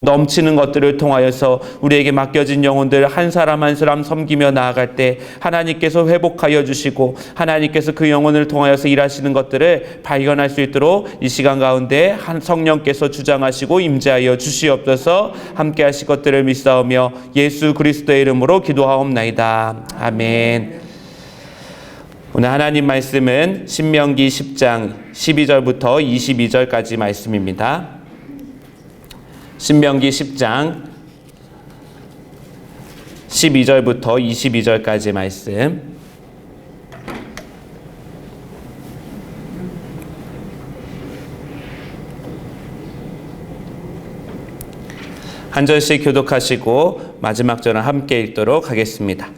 넘치는 것들을 통하여서 우리에게 맡겨진 영혼들 한 사람 한 사람 섬기며 나아갈 때 하나님께서 회복하여 주시고 하나님께서 그 영혼을 통하여서 일하시는 것들을 발견할 수 있도록 이 시간 가운데 한 성령께서 주장하시고 임재하여 주시옵소서. 함께 하실 것들을 믿사오며 예수 그리스도의 이름으로 기도하옵나이다. 아멘. 오늘 하나님 말씀은 신명기 10장 12절부터 22절까지 말씀입니다. 신명기 10장 12절부터 22절까지 말씀. 한 절씩 교독하시고 마지막 절은 함께 읽도록 하겠습니다.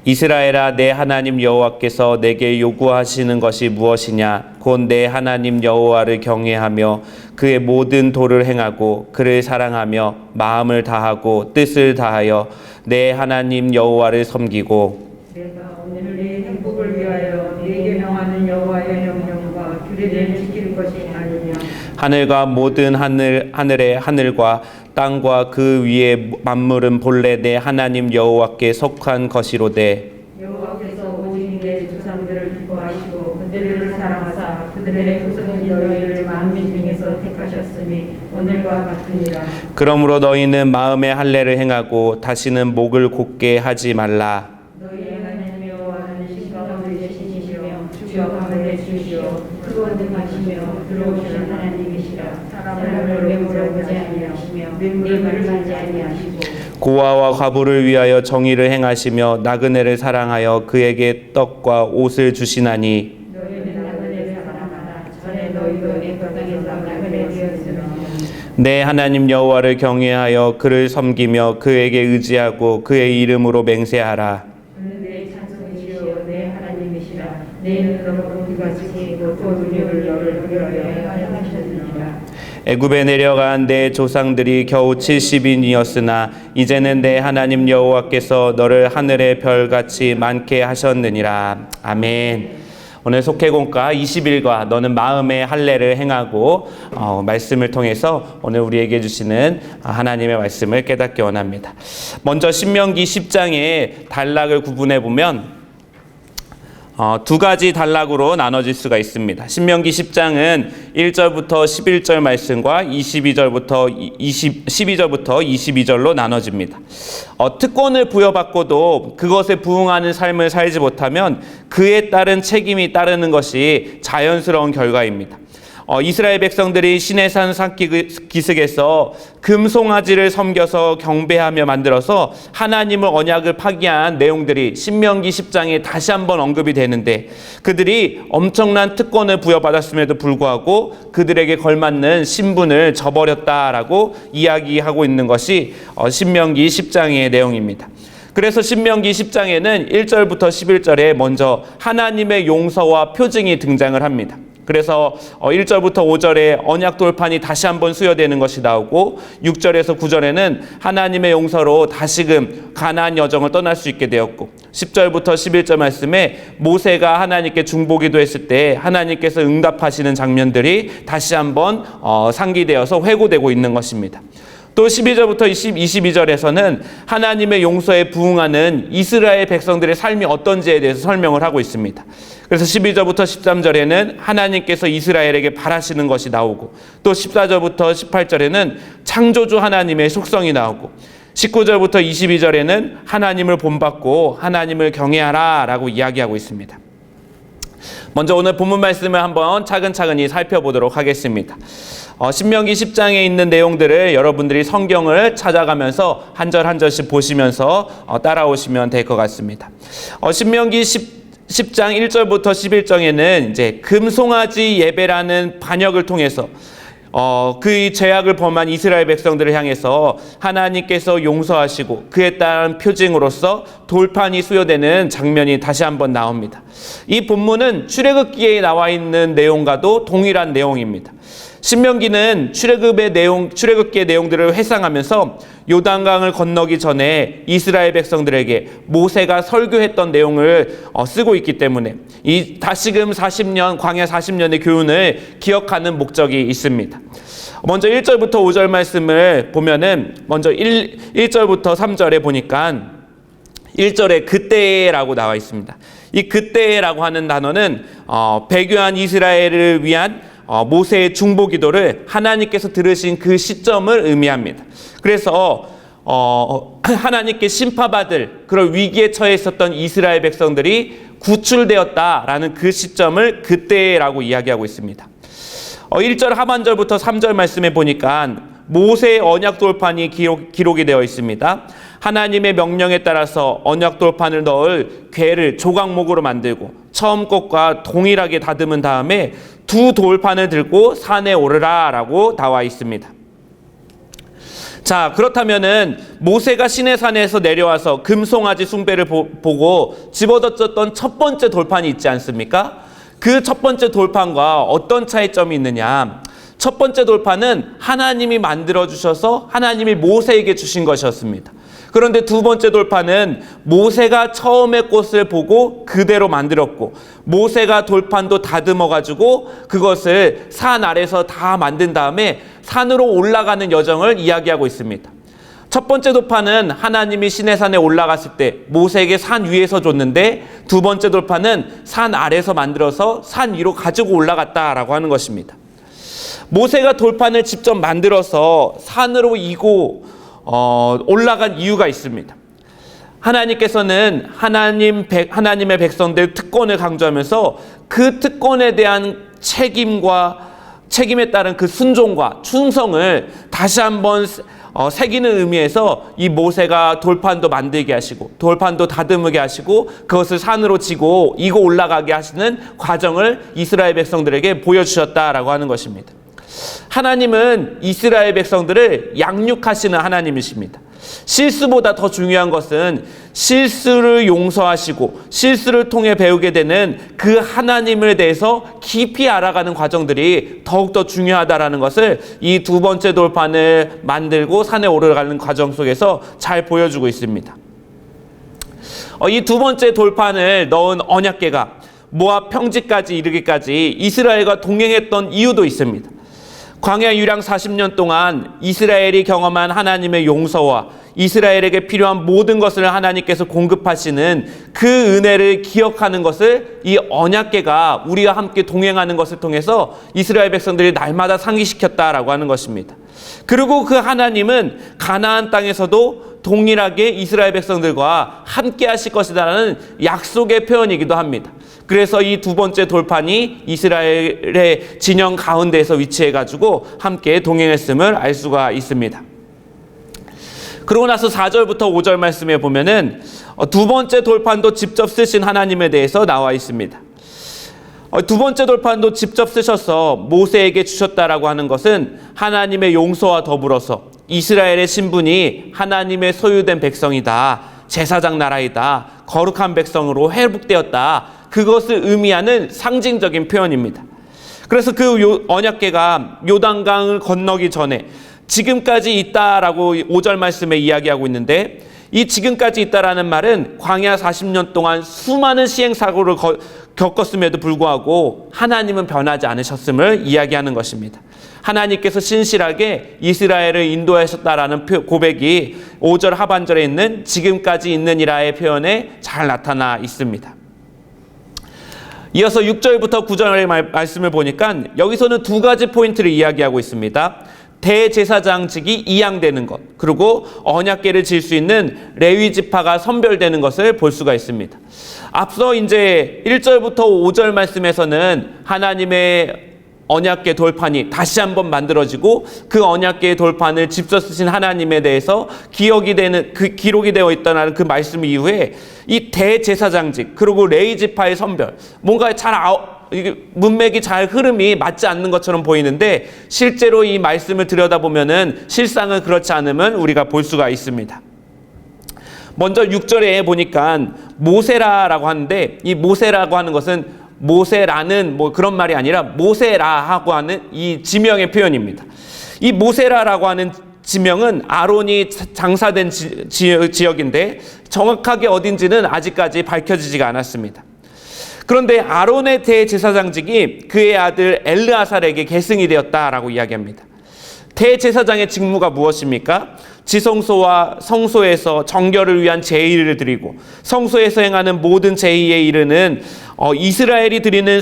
이스라엘아, 내 하나님 여호와께서 내게 요구하시는 것이 무엇이냐? 곧 내 하나님 여호와를 경외하며 그의 모든 도를 행하고 그를 사랑하며 마음을 다하고 뜻을 다하여 내 하나님 여호와를 섬기고 내가 오늘 내 행복을 위하여 네게 명하는 여호와의 명령과 규례를 지킬 것이 아니냐. 하늘과 모든 하늘의 하늘과 땅과 그 위의 만물은 본래 내 하나님 여호와께 속한 것이로되 여호와께서 오직 내 조상들을 기뻐하시고 그들을 사랑하사 그들의 후손인 너희를 만민 중에서 택하셨으니 오늘과 같으니라. 그러므로 너희는 마음의 할례를 행하고 다시는 목을 곧게 하지 말라. 너희의 하나님 여호와는 신가운데 신이시며 주여 가운데 주시오 크고 능하시며 들어오시는 하나님이시라. 사람을 매물어보지 아니하시며 뇌물을 받지 아니하시고 고아와 과부를 위하여 정의를 행하시며 나그네를 사랑하여 그에게 떡과 옷을 주시나니 너희는 나그네를 사랑하라. 전에 너희도 내 땅에서 나그네 되었으며 내 하나님 여호와를 경외하여 그를 섬기며 그에게 의지하고 그의 이름으로 맹세하라. 그는 내 찬송이시오 내 하나님이시라. 내 눈으로 그가 지키고 또 눈을 너를 위하여 하셨느니라. 애굽에 내려간 내 조상들이 겨우 70인이었으나 이제는 내 하나님 여호와께서 너를 하늘의 별같이 많게 하셨느니라. 아멘. 오늘 속회공과 20일과 너는 마음의 할례를 행하고 말씀을 통해서 오늘 우리에게 주시는 하나님의 말씀을 깨닫기 원합니다. 먼저 신명기 10장의 단락을 구분해 보면 두 가지 단락으로 나눠질 수가 있습니다. 신명기 10장은 1절부터 11절 말씀과 12절부터 22절로 나눠집니다. 특권을 부여받고도 그것에 부응하는 삶을 살지 못하면 그에 따른 책임이 따르는 것이 자연스러운 결과입니다. 이스라엘 백성들이 시내산 산기슭에서 금송아지를 섬겨서 경배하며 만들어서 하나님을 언약을 파기한 내용들이 신명기 10장에 다시 한번 언급이 되는데 그들이 엄청난 특권을 부여받았음에도 불구하고 그들에게 걸맞는 신분을 저버렸다라고 이야기하고 있는 것이 신명기 10장의 내용입니다. 그래서 신명기 10장에는 1절부터 11절에 먼저 하나님의 용서와 표징이 등장을 합니다. 그래서 1절부터 5절에 언약 돌판이 다시 한번 수여되는 것이 나오고 6절에서 9절에는 하나님의 용서로 다시금 가나안 여정을 떠날 수 있게 되었고 10절부터 11절 말씀에 모세가 하나님께 중보기도 했을 때 하나님께서 응답하시는 장면들이 다시 한번 상기되어서 회고되고 있는 것입니다. 또 12절부터 22절에서는 하나님의 용서에 부응하는 이스라엘 백성들의 삶이 어떤지에 대해서 설명을 하고 있습니다. 그래서 12절부터 13절에는 하나님께서 이스라엘에게 바라시는 것이 나오고 또 14절부터 18절에는 창조주 하나님의 속성이 나오고 19절부터 22절에는 하나님을 본받고 하나님을 경외하라 라고 이야기하고 있습니다. 먼저 오늘 본문 말씀을 한번 차근차근히 살펴보도록 하겠습니다. 신명기 10장에 있는 내용들을 여러분들이 성경을 찾아가면서 한 절 한 절씩 보시면서 따라오시면 될 것 같습니다. 신명기 10장 1절부터 11장에는 이제 금송아지 예배라는 반역을 통해서 그 죄악을 범한 이스라엘 백성들을 향해서 하나님께서 용서하시고 그에 따른 표징으로서 돌판이 수여되는 장면이 다시 한번 나옵니다. 이 본문은 출애굽기에 나와 있는 내용과도 동일한 내용입니다. 신명기는 출애굽기의 내용들을 회상하면서 요단강을 건너기 전에 이스라엘 백성들에게 모세가 설교했던 내용을 쓰고 있기 때문에 이 다시금 40년, 광야 40년의 교훈을 기억하는 목적이 있습니다. 먼저 1절부터 5절 말씀을 보면은 먼저 1절부터 3절에 보니까 1절에 그때라고 나와 있습니다. 이 그때라고 하는 단어는 배교한 이스라엘을 위한 모세의 중보 기도를 하나님께서 들으신 그 시점을 의미합니다. 그래서 하나님께 심판받을 그런 위기에 처해 있었던 이스라엘 백성들이 구출되었다라는 그 시점을 그때라고 이야기하고 있습니다. 1절 하반절부터 3절 말씀에 보니까 모세의 언약 돌판이 기록이 되어 있습니다. 하나님의 명령에 따라서 언약 돌판을 넣을 궤를 조각목으로 만들고 처음 것과 동일하게 다듬은 다음에 두 돌판을 들고 산에 오르라 라고 나와 있습니다. 자, 그렇다면은 모세가 시내산에서 내려와서 금송아지 숭배를 보고 집어던졌던 첫 번째 돌판이 있지 않습니까? 그 첫 번째 돌판과 어떤 차이점이 있느냐? 첫 번째 돌판은 하나님이 만들어주셔서 하나님이 모세에게 주신 것이었습니다. 그런데 두 번째 돌판은 모세가 처음에 꽃을 보고 그대로 만들었고 모세가 돌판도 다듬어 가지고 그것을 산 아래서 다 만든 다음에 산으로 올라가는 여정을 이야기하고 있습니다. 첫 번째 돌판은 하나님이 시내산에 올라갔을 때 모세에게 산 위에서 줬는데 두 번째 돌판은 산 아래서 만들어서 산 위로 가지고 올라갔다라고 하는 것입니다. 모세가 돌판을 직접 만들어서 산으로 이고 올라간 이유가 있습니다. 하나님께서는 하나님의 백성들 특권을 강조하면서 그 특권에 대한 책임에 따른 그 순종과 충성을 다시 한번 새기는 의미에서 이 모세가 돌판도 만들게 하시고 돌판도 다듬게 하시고 그것을 산으로 지고 이고 올라가게 하시는 과정을 이스라엘 백성들에게 보여주셨다라고 하는 것입니다. 하나님은 이스라엘 백성들을 양육하시는 하나님이십니다. 실수보다 더 중요한 것은 실수를 용서하시고 실수를 통해 배우게 되는 그 하나님에 대해서 깊이 알아가는 과정들이 더욱더 중요하다라는 것을 이 두 번째 돌판을 만들고 산에 오르가는 과정 속에서 잘 보여주고 있습니다. 이 두 번째 돌판을 넣은 언약궤가 모압 평지까지 이르기까지 이스라엘과 동행했던 이유도 있습니다. 광야 유랑 40년 동안 이스라엘이 경험한 하나님의 용서와 이스라엘에게 필요한 모든 것을 하나님께서 공급하시는 그 은혜를 기억하는 것을 이 언약궤가 우리와 함께 동행하는 것을 통해서 이스라엘 백성들이 날마다 상기시켰다라고 하는 것입니다. 그리고 그 하나님은 가나안 땅에서도 동일하게 이스라엘 백성들과 함께 하실 것이다라는 약속의 표현이기도 합니다. 그래서 이 두 번째 돌판이 이스라엘의 진영 가운데에서 위치해가지고 함께 동행했음을 알 수가 있습니다. 그러고 나서 4절부터 5절 말씀에 보면은 두 번째 돌판도 직접 쓰신 하나님에 대해서 나와 있습니다. 두 번째 돌판도 직접 쓰셔서 모세에게 주셨다라고 하는 것은 하나님의 용서와 더불어서 이스라엘의 신분이 하나님의 소유된 백성이다, 제사장 나라이다, 거룩한 백성으로 회복되었다, 그것을 의미하는 상징적인 표현입니다. 그래서 그 언약궤가 요단강을 건너기 전에 지금까지 있다라고 5절 말씀에 이야기하고 있는데 이 지금까지 있다라는 말은 광야 40년 동안 수많은 시행사고를 겪었음에도 불구하고 하나님은 변하지 않으셨음을 이야기하는 것입니다. 하나님께서 신실하게 이스라엘을 인도하셨다라는 고백이 5절 하반절에 있는 지금까지 있느니라의 표현에 잘 나타나 있습니다. 이어서 6절부터 9절의 말씀을 보니까 여기서는 두 가지 포인트를 이야기하고 있습니다. 대제사장직이 이양되는 것, 그리고 언약궤를 질 수 있는 레위 지파가 선별되는 것을 볼 수가 있습니다. 앞서 이제 1절부터 5절 말씀에서는 하나님의 언약궤 돌판이 다시 한번 만들어지고 그 언약궤 돌판을 직접 쓰신 하나님에 대해서 기록이 되어 있다는 그 말씀 이후에 이 대제사장직 그리고 레위 지파의 선별, 뭔가 문맥이 잘 흐름이 맞지 않는 것처럼 보이는데 실제로 이 말씀을 들여다보면은 실상은 그렇지 않음을 우리가 볼 수가 있습니다. 먼저 6절에 보니까 모세라라고 하는데 이 모세라고 하는 것은 모세라는 뭐 그런 말이 아니라 모세라하고 하는 이 지명의 표현입니다. 이 모세라라고 하는 지명은 아론이 장사된 지역인데 정확하게 어딘지는 아직까지 밝혀지지가 않았습니다. 그런데 아론의 대제사장직이 그의 아들 엘르아살에게 계승이 되었다라고 이야기합니다. 대제사장의 직무가 무엇입니까? 지성소와 성소에서 정결을 위한 제의를 드리고 성소에서 행하는 모든 제의에 이르는 이스라엘이 드리는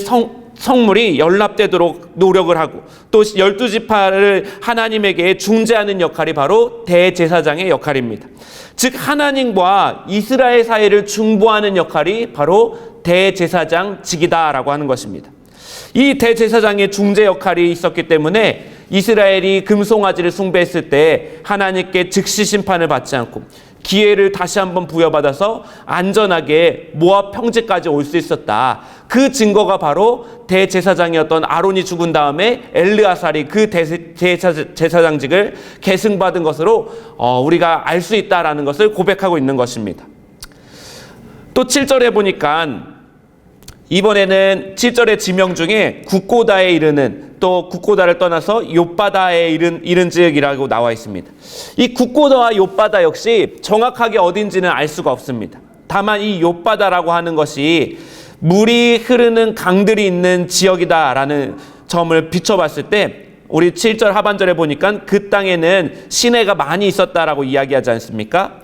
성물이 연락되도록 노력을 하고 또 12지파를 하나님에게 중재하는 역할이 바로 대제사장의 역할입니다. 즉 하나님과 이스라엘 사이를 중보하는 역할이 바로 대제사장직이다라고 하는 것입니다. 이 대제사장의 중재 역할이 있었기 때문에 이스라엘이 금송아지를 숭배했을 때 하나님께 즉시 심판을 받지 않고 기회를 다시 한번 부여받아서 안전하게 모압 평지까지 올 수 있었다. 그 증거가 바로 대제사장이었던 아론이 죽은 다음에 엘르아살이 그 대제사장직을 계승받은 것으로 우리가 알 수 있다라는 것을 고백하고 있는 것입니다. 또 7절에 보니까 이번에는 7절의 지명 중에 국고다에 이르는 또 국고다를 떠나서 욥바다에 이른 지역이라고 나와 있습니다. 이 국고다와 욥바다 역시 정확하게 어딘지는 알 수가 없습니다. 다만 이 욥바다라고 하는 것이 물이 흐르는 강들이 있는 지역이다라는 점을 비춰봤을 때 우리 7절 하반절에 보니까 그 땅에는 시내가 많이 있었다라고 이야기하지 않습니까?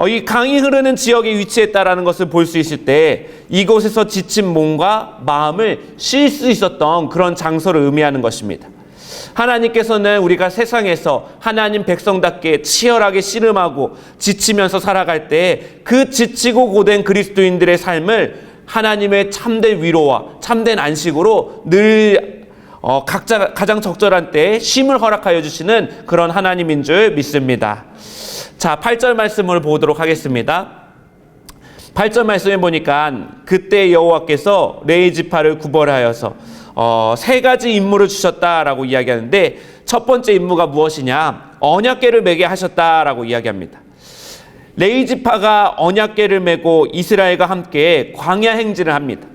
이 강이 흐르는 지역에 위치했다라는 것을 볼 수 있을 때 이곳에서 지친 몸과 마음을 쉴 수 있었던 그런 장소를 의미하는 것입니다. 하나님께서는 우리가 세상에서 하나님 백성답게 치열하게 씨름하고 지치면서 살아갈 때 그 지치고 고된 그리스도인들의 삶을 하나님의 참된 위로와 참된 안식으로 늘 각자 가장 적절한 때에 쉼을 허락하여 주시는 그런 하나님인 줄 믿습니다. 자, 8절 말씀을 보도록 하겠습니다. 8절 말씀에 보니까 그때 여호와께서 레위 지파를 구별하여서 세 가지 임무를 주셨다라고 이야기하는데 첫 번째 임무가 무엇이냐? 언약궤를 매게 하셨다라고 이야기합니다. 레위 지파가 언약궤를 메고 이스라엘과 함께 광야 행진을 합니다.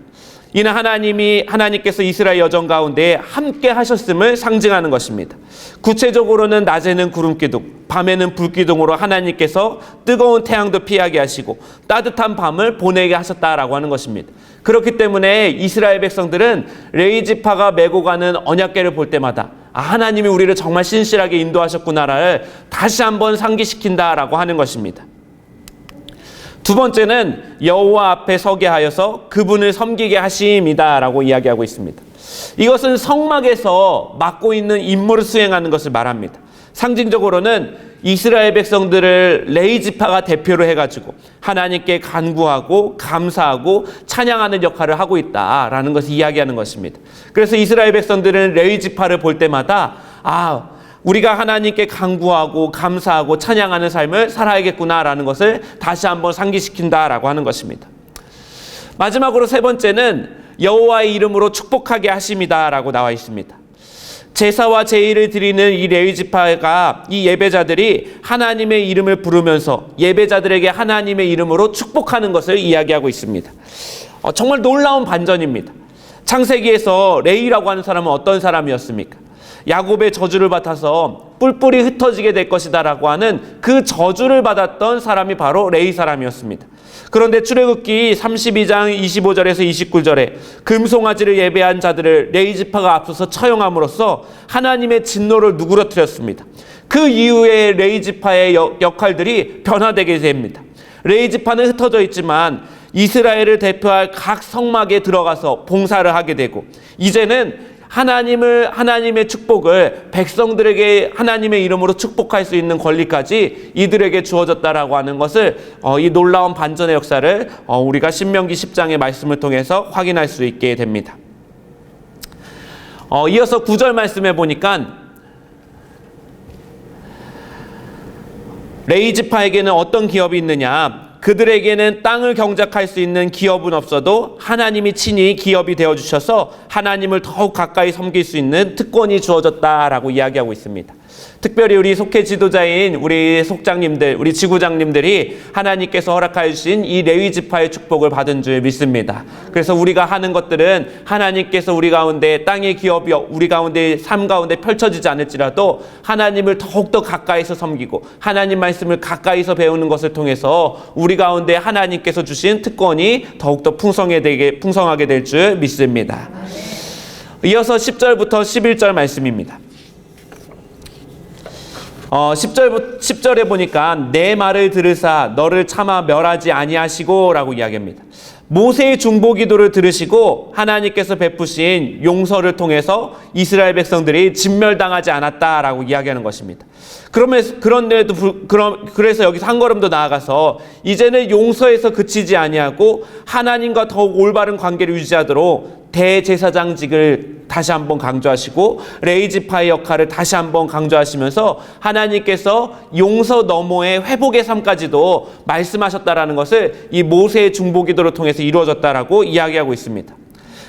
이는 하나님께서 이스라엘 여정 가운데 함께 하셨음을 상징하는 것입니다. 구체적으로는 낮에는 구름기둥, 밤에는 불기둥으로 하나님께서 뜨거운 태양도 피하게 하시고 따뜻한 밤을 보내게 하셨다라고 하는 것입니다. 그렇기 때문에 이스라엘 백성들은 레위 지파가 메고 가는 언약궤를 볼 때마다 하나님이 우리를 정말 신실하게 인도하셨구나를 다시 한번 상기시킨다라고 하는 것입니다. 두 번째는 여호와 앞에 서게 하여서 그분을 섬기게 하심이다라고 이야기하고 있습니다. 이것은 성막에서 맡고 있는 임무를 수행하는 것을 말합니다. 상징적으로는 이스라엘 백성들을 레위 지파가 대표로 해가지고 하나님께 간구하고 감사하고 찬양하는 역할을 하고 있다라는 것을 이야기하는 것입니다. 그래서 이스라엘 백성들은 레위 지파를 볼 때마다 우리가 하나님께 간구하고 감사하고 찬양하는 삶을 살아야겠구나라는 것을 다시 한번 상기시킨다라고 하는 것입니다. 마지막으로 세 번째는 여호와의 이름으로 축복하게 하심이다라고 나와 있습니다. 제사와 제의를 드리는 이 레위 지파가 이 예배자들이 하나님의 이름을 부르면서 예배자들에게 하나님의 이름으로 축복하는 것을 이야기하고 있습니다. 정말 놀라운 반전입니다. 창세기에서 레위라고 하는 사람은 어떤 사람이었습니까? 야곱의 저주를 받아서 뿔뿔이 흩어지게 될 것이다라고 하는 그 저주를 받았던 사람이 바로 레위 사람이었습니다. 그런데 출애굽기 32장 25절에서 29절에 금송아지를 예배한 자들을 레위 지파가 앞서서 처형함으로써 하나님의 진노를 누그러뜨렸습니다. 그 이후에 레위 지파의 역할들이 변화되게 됩니다. 레위 지파는 흩어져 있지만 이스라엘을 대표할 각 성막에 들어가서 봉사를 하게 되고 이제는 하나님의 축복을 백성들에게 하나님의 이름으로 축복할 수 있는 권리까지 이들에게 주어졌다라고 하는 것을 이 놀라운 반전의 역사를 우리가 신명기 10장의 말씀을 통해서 확인할 수 있게 됩니다. 이어서 9절 말씀에 보니까 레위 지파에게는 어떤 기업이 있느냐? 그들에게는 땅을 경작할 수 있는 기업은 없어도 하나님이 친히 기업이 되어주셔서 하나님을 더욱 가까이 섬길 수 있는 특권이 주어졌다라고 이야기하고 있습니다. 특별히 우리 속회 지도자인 우리 속장님들, 우리 지구장님들이 하나님께서 허락하여 주신 이 레위 지파의 축복을 받은 줄 믿습니다. 그래서 우리가 하는 것들은 하나님께서 우리 가운데 땅의 기업이 우리 가운데 삶 가운데 펼쳐지지 않을지라도 하나님을 더욱더 가까이서 섬기고 하나님 말씀을 가까이서 배우는 것을 통해서 우리 가운데 하나님께서 주신 특권이 더욱더 풍성하게 될 줄 믿습니다. 이어서 10절부터 11절 말씀입니다. 10절에 보니까 내 말을 들으사 너를 차마 멸하지 아니하시고 라고 이야기합니다. 모세의 중보기도를 들으시고 하나님께서 베푸신 용서를 통해서 이스라엘 백성들이 진멸당하지 않았다라고 이야기하는 것입니다. 그래서 여기서 한 걸음 더 나아가서 이제는 용서에서 그치지 아니하고 하나님과 더욱 올바른 관계를 유지하도록 대제사장직을 다시 한번 강조하시고 레위지파의 역할을 다시 한번 강조하시면서 하나님께서 용서 너머의 회복의 삶까지도 말씀하셨다라는 것을 이 모세의 중보기도를 통해서 이루어졌다라고 이야기하고 있습니다.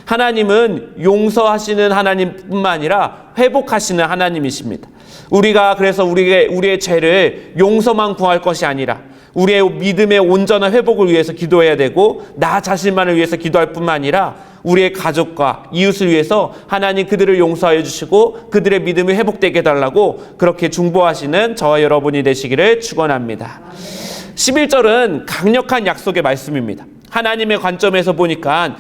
하나님은 용서하시는 하나님뿐만 아니라 회복하시는 하나님이십니다. 우리가 그래서 우리의 죄를 용서만 구할 것이 아니라 우리의 믿음의 온전한 회복을 위해서 기도해야 되고 나 자신만을 위해서 기도할 뿐만 아니라 우리의 가족과 이웃을 위해서 하나님 그들을 용서하여 주시고 그들의 믿음이 회복되게 해달라고 그렇게 중보하시는 저와 여러분이 되시기를 축원합니다. 11절은 강력한 약속의 말씀입니다. 하나님의 관점에서 보니까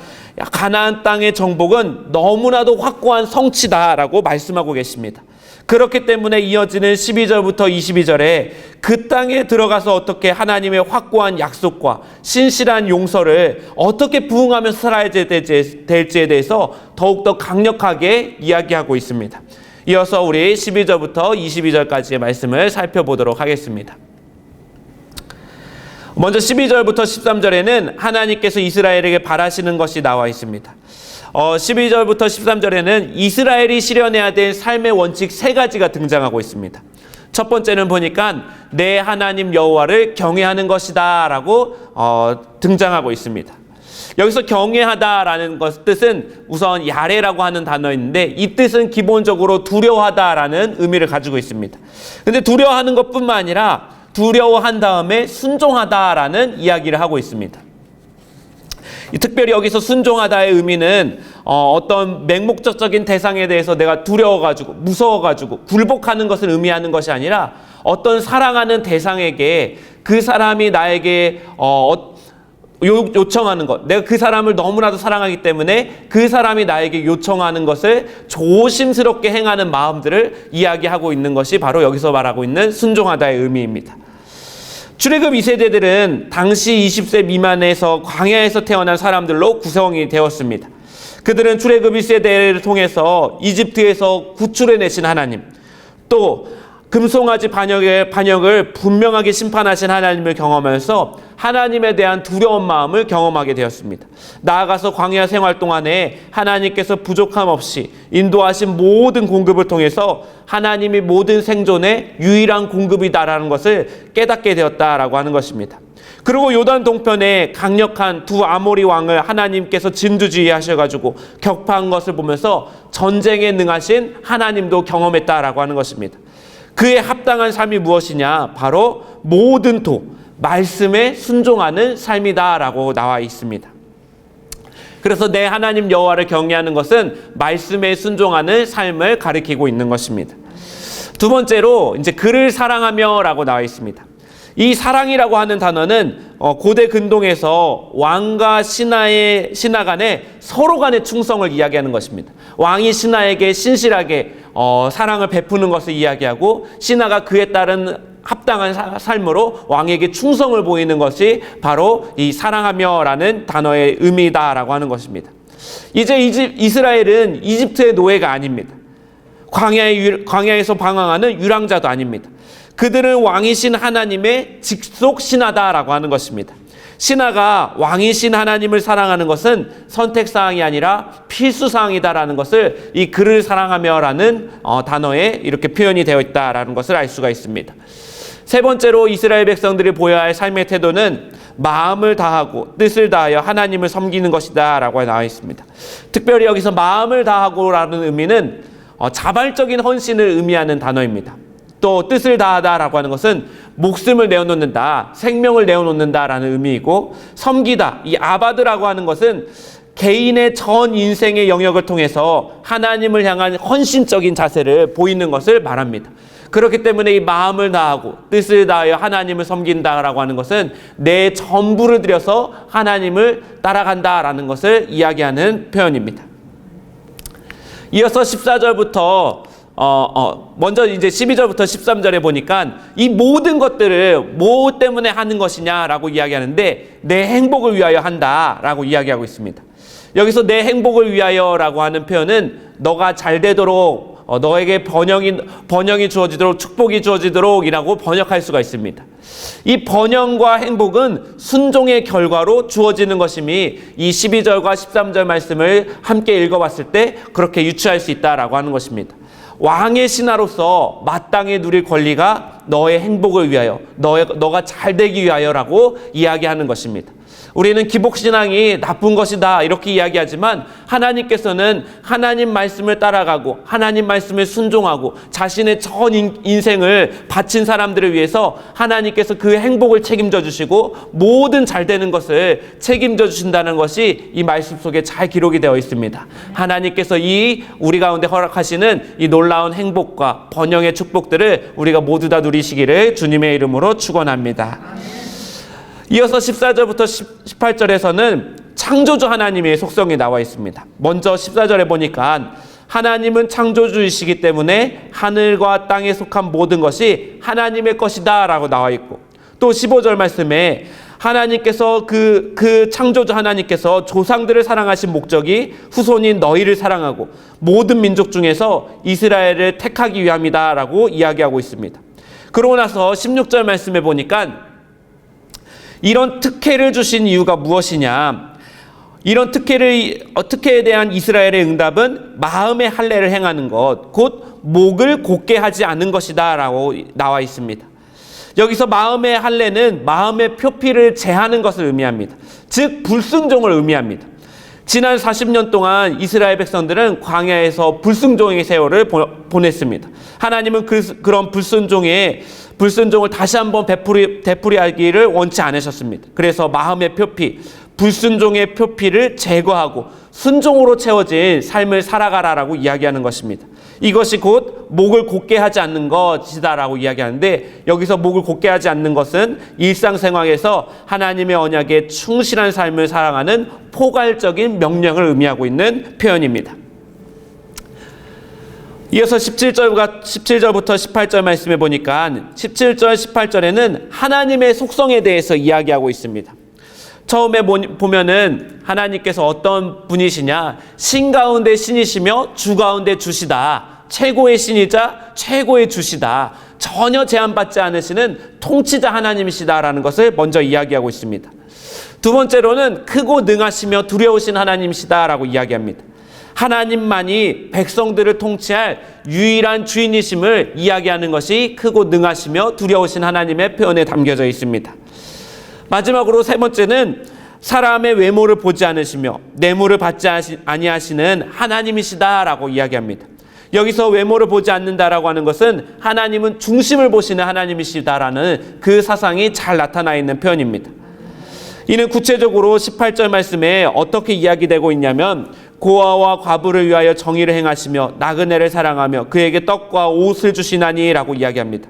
가나안 땅의 정복은 너무나도 확고한 성취다라고 말씀하고 계십니다. 그렇기 때문에 이어지는 12절부터 22절에 그 땅에 들어가서 어떻게 하나님의 확고한 약속과 신실한 용서를 어떻게 부응하면서 살아야 될지에 대해서 더욱더 강력하게 이야기하고 있습니다. 이어서 우리 12절부터 22절까지의 말씀을 살펴보도록 하겠습니다. 먼저 12절부터 13절에는 하나님께서 이스라엘에게 바라시는 것이 나와 있습니다. 12절부터 13절에는 이스라엘이 실현해야 될 삶의 원칙 3가지가 등장하고 있습니다. 첫 번째는 보니까 내 하나님 여호와를 경외하는 것이다 라고 등장하고 있습니다. 여기서 경외하다라는 뜻은 우선 야레라고 하는 단어인데 이 뜻은 기본적으로 두려워하다라는 의미를 가지고 있습니다. 근데 두려워하는 것뿐만 아니라 두려워한 다음에 순종하다라는 이야기를 하고 있습니다. 특별히 여기서 순종하다의 의미는 어떤 맹목적인 대상에 대해서 내가 두려워가지고 무서워가지고 굴복하는 것을 의미하는 것이 아니라 어떤 사랑하는 대상에게 그 사람이 나에게 요청하는 것, 내가 그 사람을 너무나도 사랑하기 때문에 그 사람이 나에게 요청하는 것을 조심스럽게 행하는 마음들을 이야기하고 있는 것이 바로 여기서 말하고 있는 순종하다의 의미입니다. 출애굽 2세대들은 당시 20세 미만에서 광야에서 태어난 사람들로 구성이 되었습니다. 그들은 출애굽 1세대를 통해서 이집트에서 구출해내신 하나님, 또 금송아지 반역을 분명하게 심판하신 하나님을 경험하면서 하나님에 대한 두려운 마음을 경험하게 되었습니다. 나아가서 광야 생활 동안에 하나님께서 부족함 없이 인도하신 모든 공급을 통해서 하나님이 모든 생존의 유일한 공급이다라는 것을 깨닫게 되었다라고 하는 것입니다. 그리고 요단 동편에 강력한 두 아모리 왕을 하나님께서 진두지휘하셔가지고 격파한 것을 보면서 전쟁에 능하신 하나님도 경험했다라고 하는 것입니다. 그의 합당한 삶이 무엇이냐? 바로 모든 말씀에 순종하는 삶이다라고 나와 있습니다. 그래서 내 하나님 여호와를 경외하는 것은 말씀에 순종하는 삶을 가리키고 있는 것입니다. 두 번째로 이제 그를 사랑하며라고 나와 있습니다. 이 사랑이라고 하는 단어는 고대 근동에서 왕과 신하 간의 서로 간의 충성을 이야기하는 것입니다. 왕이 신하에게 신실하게 사랑을 베푸는 것을 이야기하고 신하가 그에 따른 합당한 삶으로 왕에게 충성을 보이는 것이 바로 이 사랑하며라는 단어의 의미다라고 하는 것입니다. 이제 이스라엘은 이집트의 노예가 아닙니다. 광야에서 방황하는 유랑자도 아닙니다. 그들은 왕이신 하나님의 직속 신하다라고 하는 것입니다. 신하가 왕이신 하나님을 사랑하는 것은 선택사항이 아니라 필수사항이다라는 것을 이 그를 사랑하며라는 단어에 이렇게 표현이 되어 있다라는 것을 알 수가 있습니다. 세 번째로 이스라엘 백성들이 보여야 할 삶의 태도는 마음을 다하고 뜻을 다하여 하나님을 섬기는 것이다 라고 나와 있습니다. 특별히 여기서 마음을 다하고라는 의미는 자발적인 헌신을 의미하는 단어입니다. 또 뜻을 다하다라고 하는 것은 목숨을 내어놓는다, 생명을 내어놓는다라는 의미이고, 섬기다, 이 아바드라고 하는 것은 개인의 전 인생의 영역을 통해서 하나님을 향한 헌신적인 자세를 보이는 것을 말합니다. 그렇기 때문에 이 마음을 다하고 뜻을 다하여 하나님을 섬긴다라고 하는 것은 내 전부를 들여서 하나님을 따라간다라는 것을 이야기하는 표현입니다. 이어서 14절부터 먼저 이제 12절부터 13절에 보니까 이 모든 것들을 뭐 때문에 하는 것이냐라고 이야기하는데 내 행복을 위하여 한다라고 이야기하고 있습니다. 여기서 내 행복을 위하여라고 하는 표현은 너가 잘 되도록 너에게 번영이 주어지도록 축복이 주어지도록이라고 번역할 수가 있습니다. 이 번영과 행복은 순종의 결과로 주어지는 것임이 이 12절과 13절 말씀을 함께 읽어봤을 때 그렇게 유추할 수 있다라고 하는 것입니다. 왕의 신하로서 마땅히 누릴 권리가 너의 행복을 위하여, 너가 잘 되기 위하여라고 이야기하는 것입니다. 우리는 기복신앙이 나쁜 것이다 이렇게 이야기하지만 하나님께서는 하나님 말씀을 따라가고 하나님 말씀을 순종하고 자신의 전 인생을 바친 사람들을 위해서 하나님께서 그 행복을 책임져 주시고 모든 잘 되는 것을 책임져 주신다는 것이 이 말씀 속에 잘 기록이 되어 있습니다. 하나님께서 이 우리 가운데 허락하시는 이 놀라운 행복과 번영의 축복들을 우리가 모두 다 누리시기를 주님의 이름으로 축원합니다. 이어서 14절부터 18절에서는 창조주 하나님의 속성이 나와 있습니다. 먼저 14절에 보니까 하나님은 창조주이시기 때문에 하늘과 땅에 속한 모든 것이 하나님의 것이다 라고 나와 있고, 또 15절 말씀에 하나님께서 그 창조주 하나님께서 조상들을 사랑하신 목적이 후손인 너희를 사랑하고 모든 민족 중에서 이스라엘을 택하기 위함이다 라고 이야기하고 있습니다. 그러고 나서 16절 말씀에 보니까 이런 특혜를 주신 이유가 무엇이냐? 이런 특혜에 대한 이스라엘의 응답은 마음의 할례를 행하는 것, 곧 목을 곧게 하지 않는 것이다 라고 나와 있습니다. 여기서 마음의 할례는 마음의 표피를 제하는 것을 의미합니다. 즉 불순종을 의미합니다. 지난 40년 동안 이스라엘 백성들은 광야에서 불순종의 세월을 보냈습니다. 하나님은 그런 불순종을 다시 한번 되풀이하기를 원치 않으셨습니다. 그래서 마음의 표피, 불순종의 표피를 제거하고 순종으로 채워진 삶을 살아가라라고 이야기하는 것입니다. 이것이 곧 목을 곧게 하지 않는 것이다라고 이야기하는데, 여기서 목을 곧게 하지 않는 것은 일상생활에서 하나님의 언약에 충실한 삶을 살아가는 포괄적인 명령을 의미하고 있는 표현입니다. 이어서 17절부터 18절 말씀해 보니까 17절, 18절에는 하나님의 속성에 대해서 이야기하고 있습니다. 처음에 보면은 하나님께서 어떤 분이시냐, 신 가운데 신이시며 주 가운데 주시다, 최고의 신이자 최고의 주시다, 전혀 제한받지 않으시는 통치자 하나님이시다라는 것을 먼저 이야기하고 있습니다. 두 번째로는 크고 능하시며 두려우신 하나님이시다라고 이야기합니다. 하나님만이 백성들을 통치할 유일한 주인이심을 이야기하는 것이 크고 능하시며 두려우신 하나님의 표현에 담겨져 있습니다. 마지막으로 세 번째는 사람의 외모를 보지 않으시며 뇌물을 받지 아니하시는 하나님이시다라고 이야기합니다. 여기서 외모를 보지 않는다라고 하는 것은 하나님은 중심을 보시는 하나님이시다라는 그 사상이 잘 나타나 있는 표현입니다. 이는 구체적으로 18절 말씀에 어떻게 이야기되고 있냐면, 고아와 과부를 위하여 정의를 행하시며 나그네를 사랑하며 그에게 떡과 옷을 주시나니 라고 이야기합니다.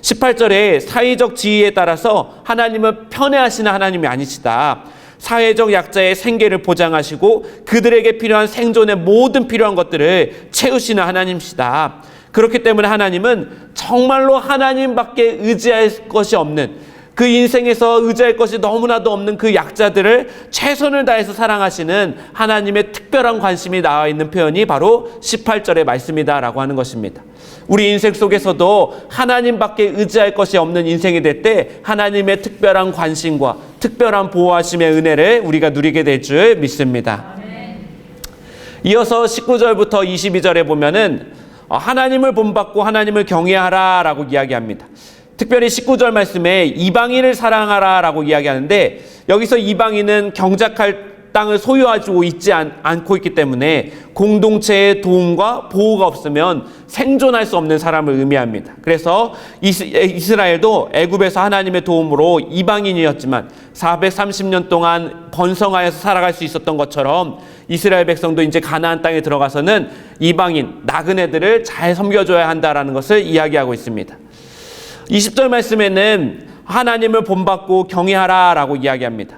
18절에 사회적 지위에 따라서 하나님은 편애하시는 하나님이 아니시다. 사회적 약자의 생계를 보장하시고 그들에게 필요한 생존의 모든 필요한 것들을 채우시는 하나님이시다. 그렇기 때문에 하나님은 정말로 하나님밖에 의지할 것이 없는, 그 인생에서 의지할 것이 너무나도 없는 그 약자들을 최선을 다해서 사랑하시는 하나님의 특별한 관심이 나와 있는 표현이 바로 18절의 말씀이다라고 하는 것입니다. 우리 인생 속에서도 하나님밖에 의지할 것이 없는 인생이 될 때 하나님의 특별한 관심과 특별한 보호하심의 은혜를 우리가 누리게 될 줄 믿습니다. 이어서 19절부터 22절에 보면은 하나님을 본받고 하나님을 경외하라 라고 이야기합니다. 특별히 19절 말씀에 이방인을 사랑하라 라고 이야기하는데, 여기서 이방인은 경작할 땅을 소유하고 있지 않고 있기 때문에 공동체의 도움과 보호가 없으면 생존할 수 없는 사람을 의미합니다. 그래서 이스라엘도 애굽에서 하나님의 도움으로 이방인이었지만 430년 동안 번성하여서 살아갈 수 있었던 것처럼 이스라엘 백성도 이제 가나안 땅에 들어가서는 이방인, 나그네들을 잘 섬겨줘야 한다라는 것을 이야기하고 있습니다. 20절 말씀에는 하나님을 본받고 경외하라라고 이야기합니다.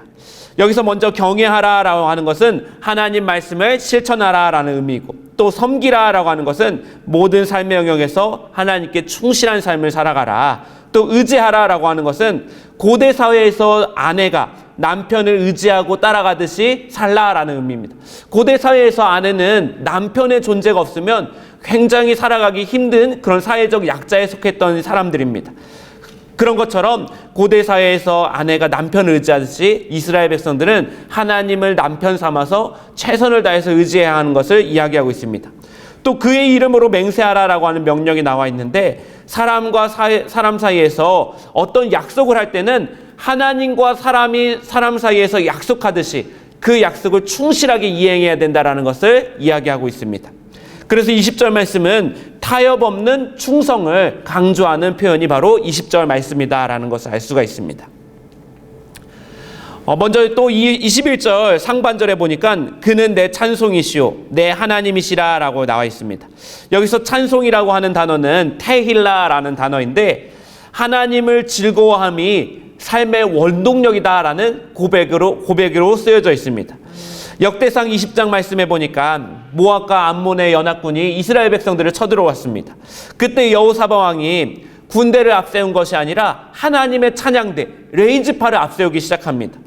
여기서 먼저 경외하라라고 하는 것은 하나님 말씀을 실천하라라는 의미이고, 또 섬기라라고 하는 것은 모든 삶의 영역에서 하나님께 충실한 삶을 살아가라. 또 의지하라라고 하는 것은 고대 사회에서 아내가 남편을 의지하고 따라가듯이 살라라는 의미입니다. 고대 사회에서 아내는 남편의 존재가 없으면 굉장히 살아가기 힘든 그런 사회적 약자에 속했던 사람들입니다. 그런 것처럼 고대 사회에서 아내가 남편을 의지하듯이 이스라엘 백성들은 하나님을 남편 삼아서 최선을 다해서 의지해야 하는 것을 이야기하고 있습니다. 또 그의 이름으로 맹세하라라고 하는 명령이 나와 있는데, 사람과 사람 사이에서 어떤 약속을 할 때는 하나님과 사람 사이에서 약속하듯이 그 약속을 충실하게 이행해야 된다라는 것을 이야기하고 있습니다. 그래서 20절 말씀은 타협 없는 충성을 강조하는 표현이 바로 20절 말씀이다라는 것을 알 수가 있습니다. 먼저 또 21절 상반절에 보니까 그는 내 찬송이시오 내 하나님이시라 라고 나와 있습니다. 여기서 찬송이라고 하는 단어는 테힐라라는 단어인데, 하나님을 즐거워함이 삶의 원동력이다라는 고백으로 쓰여져 있습니다. 역대상 20장 말씀해 보니까 모압과 암몬의 연합군이 이스라엘 백성들을 쳐들어왔습니다. 그때 여호사밧 왕이 군대를 앞세운 것이 아니라 하나님의 찬양대 레이즈파를 앞세우기 시작합니다.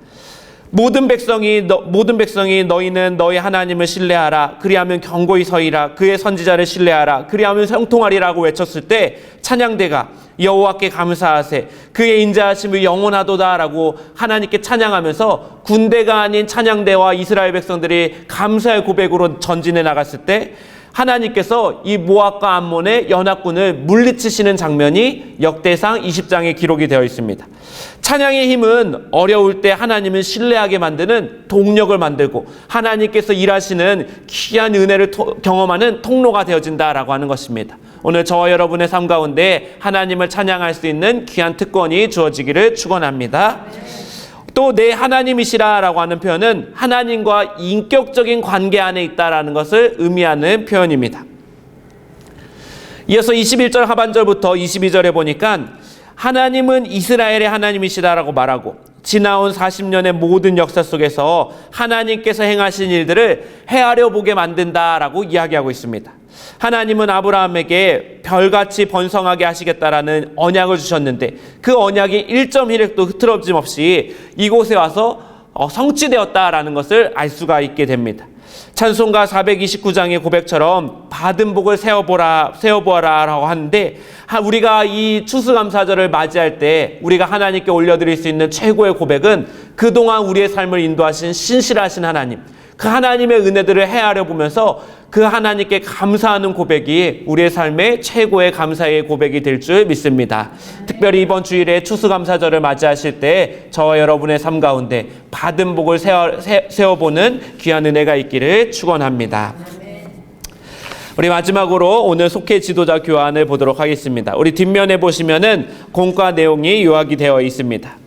모든 백성이 너희는 너희 하나님을 신뢰하라. 그리하면 견고히 서이라. 그의 선지자를 신뢰하라. 그리하면 형통하리라고 외쳤을 때 찬양대가 여호와께 감사하세 그의 인자하심이 영원하도다라고 하나님께 찬양하면서 군대가 아닌 찬양대와 이스라엘 백성들이 감사의 고백으로 전진해 나갔을 때 하나님께서 이 모압과 암몬의 연합군을 물리치시는 장면이 역대상 20장에 기록이 되어 있습니다. 찬양의 힘은 어려울 때 하나님을 신뢰하게 만드는 동력을 만들고 하나님께서 일하시는 귀한 은혜를 경험하는 통로가 되어진다라고 하는 것입니다. 오늘 저와 여러분의 삶 가운데 하나님을 찬양할 수 있는 귀한 특권이 주어지기를 축원합니다. 또 내 하나님이시라라고 하는 표현은 하나님과 인격적인 관계 안에 있다라는 것을 의미하는 표현입니다. 이어서 21절 하반절부터 22절에 보니까 하나님은 이스라엘의 하나님이시다라고 말하고, 지나온 40년의 모든 역사 속에서 하나님께서 행하신 일들을 헤아려 보게 만든다라고 이야기하고 있습니다. 하나님은 아브라함에게 별같이 번성하게 하시겠다라는 언약을 주셨는데, 그 언약이 1.1획도 흐트러짐 없이 이곳에 와서 성취되었다라는 것을 알 수가 있게 됩니다. 찬송가 429장의 고백처럼 받은 복을 세어보아라라고 하는데, 우리가 이 추수감사절을 맞이할 때 우리가 하나님께 올려드릴 수 있는 최고의 고백은 그동안 우리의 삶을 인도하신 신실하신 하나님, 그 하나님의 은혜들을 헤아려 보면서 그 하나님께 감사하는 고백이 우리의 삶의 최고의 감사의 고백이 될 줄 믿습니다. 특별히 이번 주일에 추수감사절을 맞이하실 때 저와 여러분의 삶 가운데 받은 복을 세어보는 귀한 은혜가 있기를 축원합니다. 우리 마지막으로 오늘 속회 지도자 교환을 보도록 하겠습니다. 우리 뒷면에 보시면은 공과 내용이 요약이 되어 있습니다.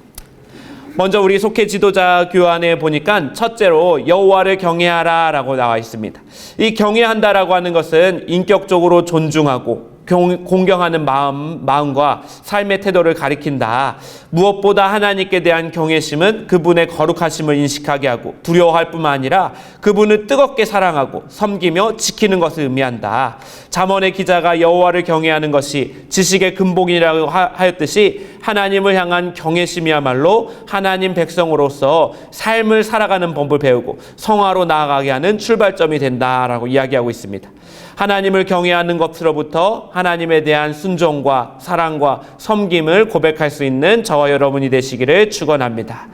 먼저 우리 속회 지도자 교환에 보니까 첫째로 여호와를 경외하라라고 나와 있습니다. 이 경외한다라고 하는 것은 인격적으로 존중하고 공경하는 마음과 삶의 태도를 가리킨다. 무엇보다 하나님께 대한 경외심은 그분의 거룩하심을 인식하게 하고 두려워할 뿐만 아니라 그분을 뜨겁게 사랑하고 섬기며 지키는 것을 의미한다. 잠언의 기자가 여호와를 경외하는 것이 지식의 근본이라고 하였듯이 하나님을 향한 경외심이야말로 하나님 백성으로서 삶을 살아가는 법을 배우고 성화로 나아가게 하는 출발점이 된다라고 이야기하고 있습니다. 하나님을 경외하는 것으로부터 하나님에 대한 순종과 사랑과 섬김을 고백할 수 있는 저와 여러분이 되시기를 축원합니다.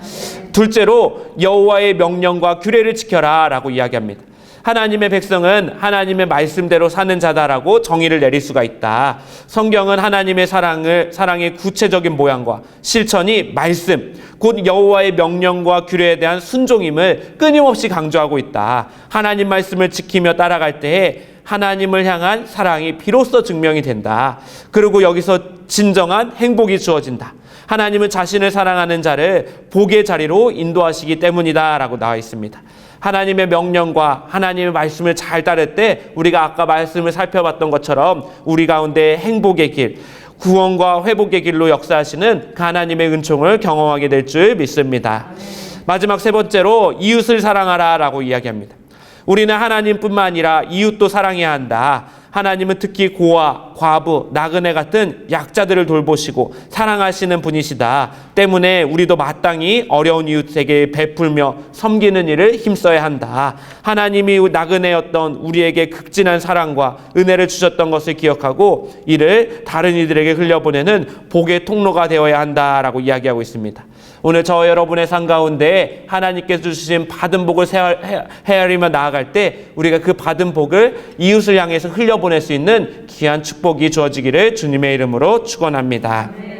둘째로 여호와의 명령과 규례를 지켜라 라고 이야기합니다. 하나님의 백성은 하나님의 말씀대로 사는 자다라고 정의를 내릴 수가 있다. 성경은 하나님의 사랑의 구체적인 모양과 실천이 말씀, 곧 여호와의 명령과 규례에 대한 순종임을 끊임없이 강조하고 있다. 하나님 말씀을 지키며 따라갈 때에 하나님을 향한 사랑이 비로소 증명이 된다. 그리고 여기서 진정한 행복이 주어진다. 하나님은 자신을 사랑하는 자를 복의 자리로 인도하시기 때문이다 라고 나와 있습니다. 하나님의 명령과 하나님의 말씀을 잘 따를 때 우리가 아까 말씀을 살펴봤던 것처럼 우리 가운데 행복의 길, 구원과 회복의 길로 역사하시는 그 하나님의 은총을 경험하게 될 줄 믿습니다. 마지막 세 번째로 이웃을 사랑하라 라고 이야기합니다. 우리는 하나님뿐만 아니라 이웃도 사랑해야 한다. 하나님은 특히 고아, 과부, 나그네 같은 약자들을 돌보시고 사랑하시는 분이시다. 때문에 우리도 마땅히 어려운 이웃에게 베풀며 섬기는 일을 힘써야 한다. 하나님이 나그네였던 우리에게 극진한 사랑과 은혜를 주셨던 것을 기억하고 이를 다른 이들에게 흘려보내는 복의 통로가 되어야 한다라고 이야기하고 있습니다. 오늘 저 여러분의 삶 가운데 하나님께서 주신 받은 복을 헤아리며 나아갈 때 우리가 그 받은 복을 이웃을 향해서 흘려보낼 수 있는 귀한 축복이 주어지기를 주님의 이름으로 축원합니다.